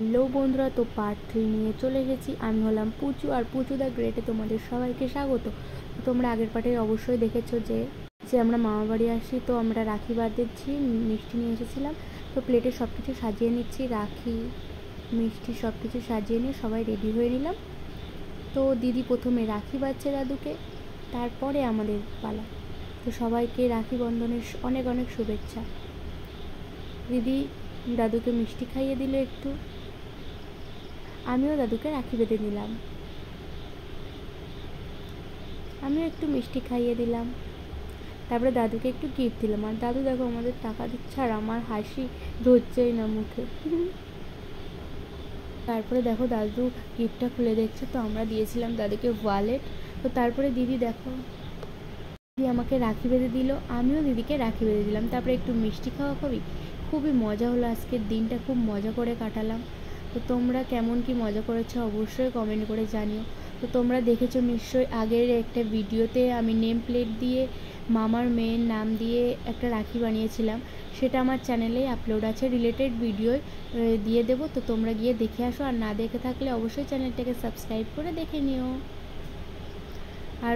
Hello বন্ধুরা, তো part 3 নিয়ে চলে এসেছি। আমি হলাম পুচু, আর পুচু দ্য গ্রেটে তোমাদের সবাইকে স্বাগত। তো তোমরা আগের পার্টে অবশ্যই দেখেছো যে আমরা মামা বাড়ি আসি, তো আমরা রাখি বাঁধেছি, মিষ্টি নিয়ে এসেছিলাম। তো প্লেটে সব কিছু সাজিয়ে নিচ্ছি, রাখি মিষ্টি সব কিছু সাজিয়ে নিয়ে সবাই রেডি হয়ে নিলাম। তো দিদি প্রথমে রাখি বাঁধছে দাদুকে, তারপরে আমাদের পালা। তো সবাইকে রাখি বন্ধনের অনেক অনেক শুভেচ্ছা। দিদি দাদুকে মিষ্টি খাইয়ে দিল একটু, আমিও দাদুকে রাখি বেঁধে নিলাম, আমিও একটু মিষ্টি খাইয়ে দিলাম। তারপরে দাদুকে একটু গিফট দিলাম, আর দাদু দেখো আমাদের টাকা দিচ্ছে, আর আমার হাসি ধরছেই না মুখে। তারপরে দেখো দাদু গিফটটা খুলে দেখছে, তো আমরা দিয়েছিলাম দাদুকে ওয়ালেট। তো তারপরে দিদি দেখো, দিদি আমাকে রাখি বেঁধে দিল, আমিও দিদিকে রাখি বেঁধে দিলাম। তারপরে একটু মিষ্টি খাওয়া খাবি, খুবই মজা হলো। আজকের দিনটা খুব মজা করে কাটালাম। তো তোমরা কেমন কি মজা করেছো অবশ্যই কমেন্ট করে জানিও। তো তোমরা দেখেছো নিশ্চয়ই আগের একটা ভিডিওতে আমি নেম প্লেট দিয়ে মামার মেয়ের নাম দিয়ে একটা রাখি বানিয়েছিলাম, সেটা আমার চ্যানেলেই আপলোড আছে, রিলেটেড ভিডিও দিয়ে দেবো। তো তোমরা গিয়ে দেখে আসো, আর না দেখে থাকলে অবশ্যই চ্যানেলটাকে সাবস্ক্রাইব করে দেখে নিও। আর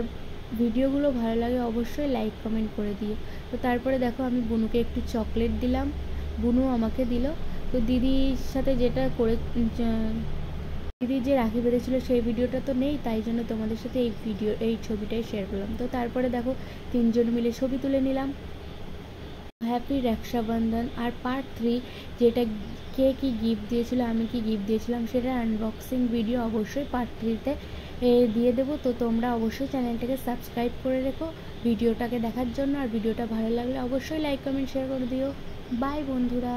ভিডিওগুলো ভালো লাগে অবশ্যই লাইক কমেন্ট করে দিও। তো তারপরে দেখো আমি বুনুকে একটু চকলেট দিলাম, বুনু আমাকে দিল। তো দিদির সাথে যেটা করে দিদি যে রাখি বেঁধেছিল সেই ভিডিওটা তো নেই, তাই জন্য তোমাদের সাথে এই ছবিটাই শেয়ার করলাম। তো তারপরে দেখো তিনজন মিলে ছবি তুলে নিলাম। হ্যাপি রক্ষাবন্ধন। আর পার্ট 3 যেটা কে কী গিফট দিয়েছিল, আমি কি গিফট দিয়েছিলাম, সেটা আনবক্সিং ভিডিও অবশ্যই পার্ট 3-তে দিয়ে দেবো। তো তোমরা অবশ্যই চ্যানেলটাকে সাবস্ক্রাইব করে রেখো ভিডিওটাকে দেখার জন্য। আর ভিডিওটা ভালো লাগলে অবশ্যই লাইক কমেন্ট শেয়ার করে দিও। বাই বন্ধুরা।